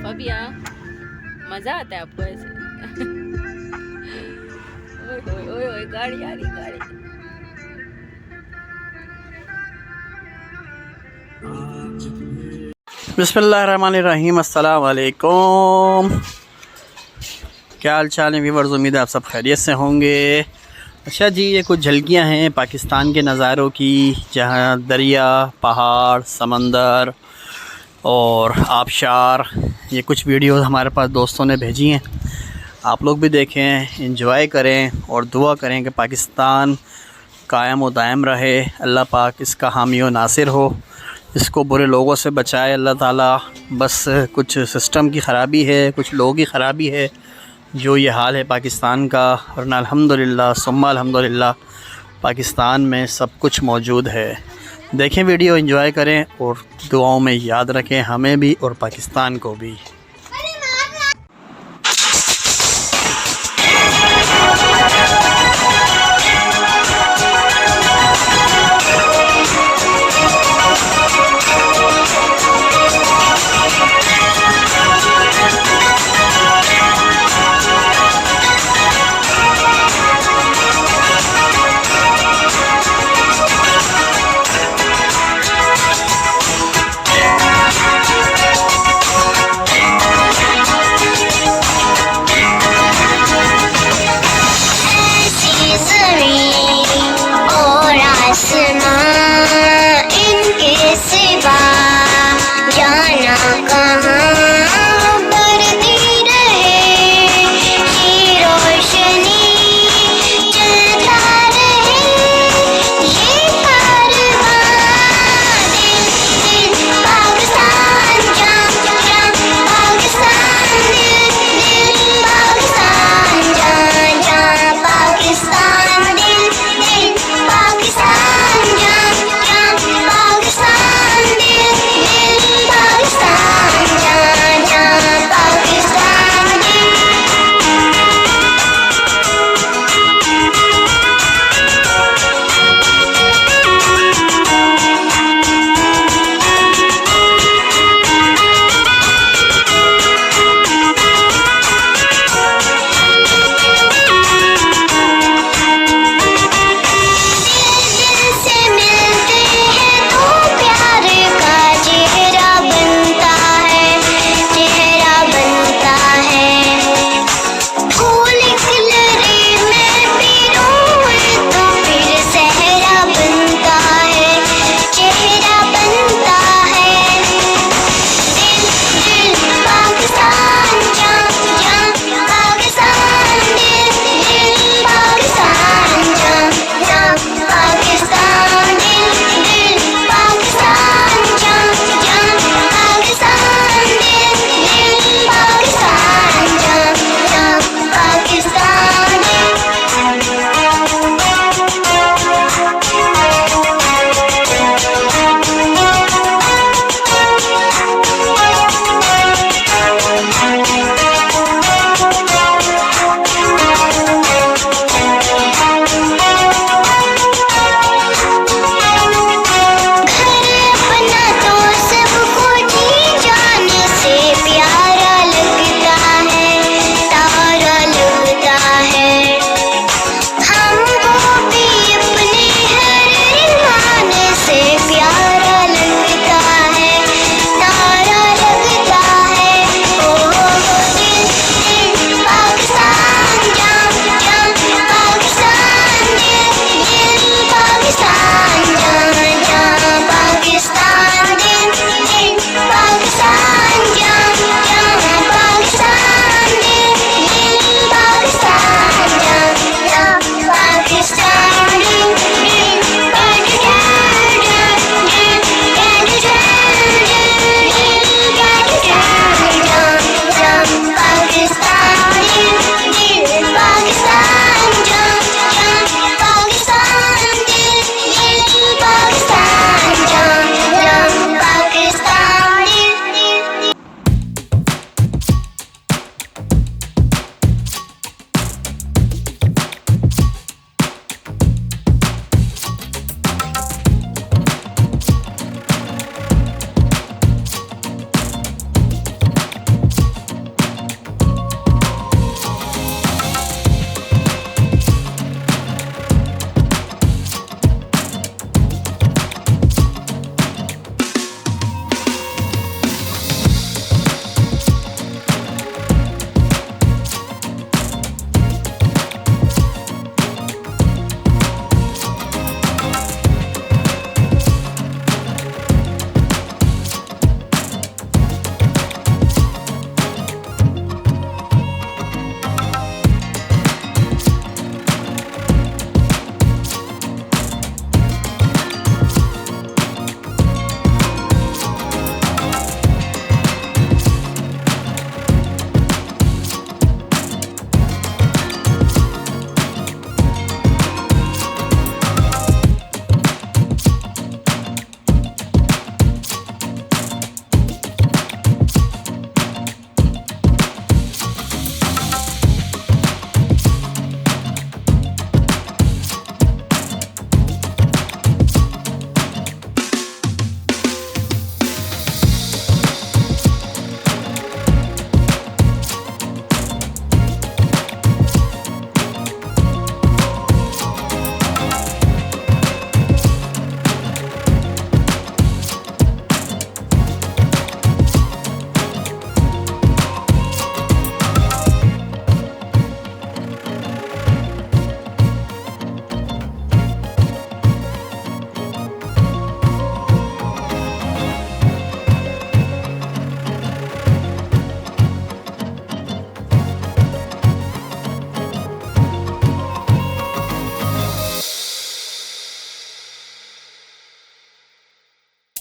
अभी यहाँ मज़ा आता है आपको ऐसे? ओए ओए ओए ओए, गाड़ी आ रही, गाड़ी। बिस्मिल्लाहिर्रहमानिर्रहीम, अस्सलाम वालेकुम। क्या हाल चाल है व्यूअर्स, उम्मीद है आप सब खैरियत से होंगे। अच्छा जी, ये कुछ झलकियाँ हैं पाकिस्तान के नज़ारों की, जहाँ दरिया, पहाड़, समंदर और आबशार, ये कुछ वीडियो हमारे पास दोस्तों ने भेजी हैं। आप लोग भी देखें, एंजॉय करें और दुआ करें कि पाकिस्तान कायम व दायम रहे। अल्लाह पाक इसका हामी व नासिर हो, इसको बुरे लोगों से बचाए अल्लाह ताला। बस कुछ सिस्टम की ख़राबी है, कुछ लोगों की ख़राबी है, जो ये हाल है पाकिस्तान का। वरना अल्हम्दुलिल्लाह सुम्मा अल्हम्दुलिल्लाह पाकिस्तान में सब कुछ मौजूद है। देखें वीडियो, एंजॉय करें और दुआओं में याद रखें हमें भी और पाकिस्तान को भी।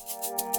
हैं।